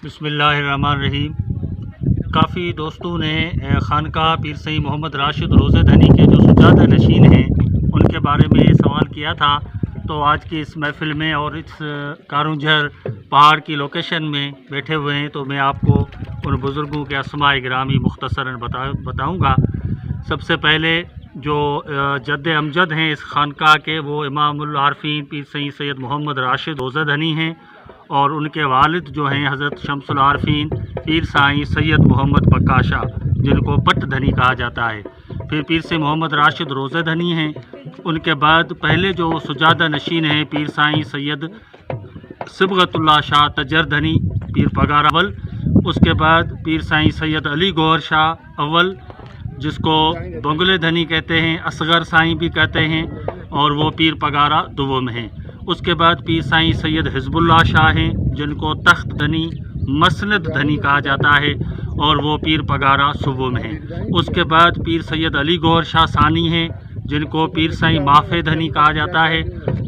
بسم اللہ الرحمن الرحیم۔ کافی دوستوں نے خانقاہ پیر سید محمد راشد روزہ دھنی کے جو سجادہ نشین ہیں ان کے بارے میں سوال کیا تھا، تو آج کی اس محفل میں اور اس کاروں جھر پہاڑ کی لوکیشن میں بیٹھے ہوئے ہیں، تو میں آپ کو ان بزرگوں کے اسماء گرامی مختصراً بتاؤں گا۔ سب سے پہلے جو جد امجد ہیں اس خانقاہ کے، وہ امام العارفین پیر سید محمد راشد روزہ دھنی ہیں، اور ان کے والد جو ہیں حضرت شمس العارفین پیر سائیں سید محمد پکا شاہ، جن کو پٹ دھنی کہا جاتا ہے۔ پھر پیر سے محمد راشد روزہ دھنی ہیں۔ ان کے بعد پہلے جو سجادہ نشین ہیں پیر سائیں سید صبغت اللہ شاہ تجر دھنی پیر پگارا اول، اس کے بعد پیر سائیں سید علی گوہر شاہ اول، جس کو بنگلے دھنی کہتے ہیں، اصغر سائیں بھی کہتے ہیں، اور وہ پیر پگارا دوم ہیں۔ اس کے بعد پیر سائیں سید حزب اللہ شاہ ہیں، جن کو تخت دھنی مسند دھنی کہا جاتا ہے، اور وہ پیر پگارا سوم ہیں۔ اس کے بعد پیر سید علی گوہر شاہ ثانی ہیں، جن کو پیر سائیں مافے دھنی کہا جاتا ہے۔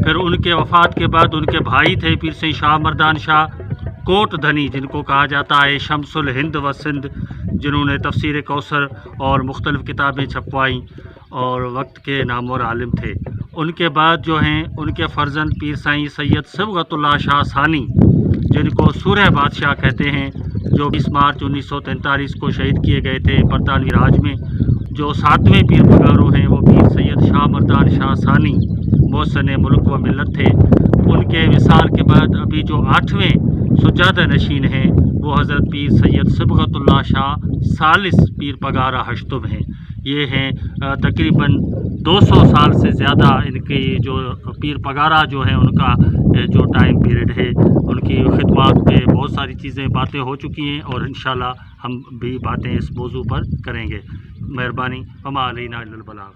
پھر ان کے وفات کے بعد ان کے بھائی تھے پیر سائیں شاہ مردان شاہ کوٹ دھنی، جن کو کہا جاتا ہے شمس الہند و سندھ، جنہوں نے تفسیر کوثر اور مختلف کتابیں چھپوائیں اور وقت کے نامور عالم تھے۔ ان کے بعد جو ہیں ان کے فرزند پیر سائیں سید صبغت اللہ شاہ ثانی، جن کو سورہ بادشاہ کہتے ہیں، جو 20 مارچ 1943 کو شہید کیے گئے تھے برطانوی راج میں۔ جو 7ویں پیر پگارو ہیں وہ پیر سید شاہ مردان شاہ ثانی، محسن ملک و ملت تھے۔ ان کے وصال کے بعد ابھی جو 8ویں سجادہ نشین ہیں وہ حضرت پیر سید صبغت اللہ شاہ ثالث پیر پگارا ہشتم ہیں۔ یہ ہیں تقریباً 200 سال سے زیادہ ان کی جو پیر پگارا جو ہیں ان کا جو ٹائم پیریڈ ہے، ان کی خدمات پہ بہت ساری باتیں ہو چکی ہیں، اور انشاءاللہ ہم بھی باتیں اس موضوع پر کریں گے۔ مہربانی، وما علینا الا البلاغ۔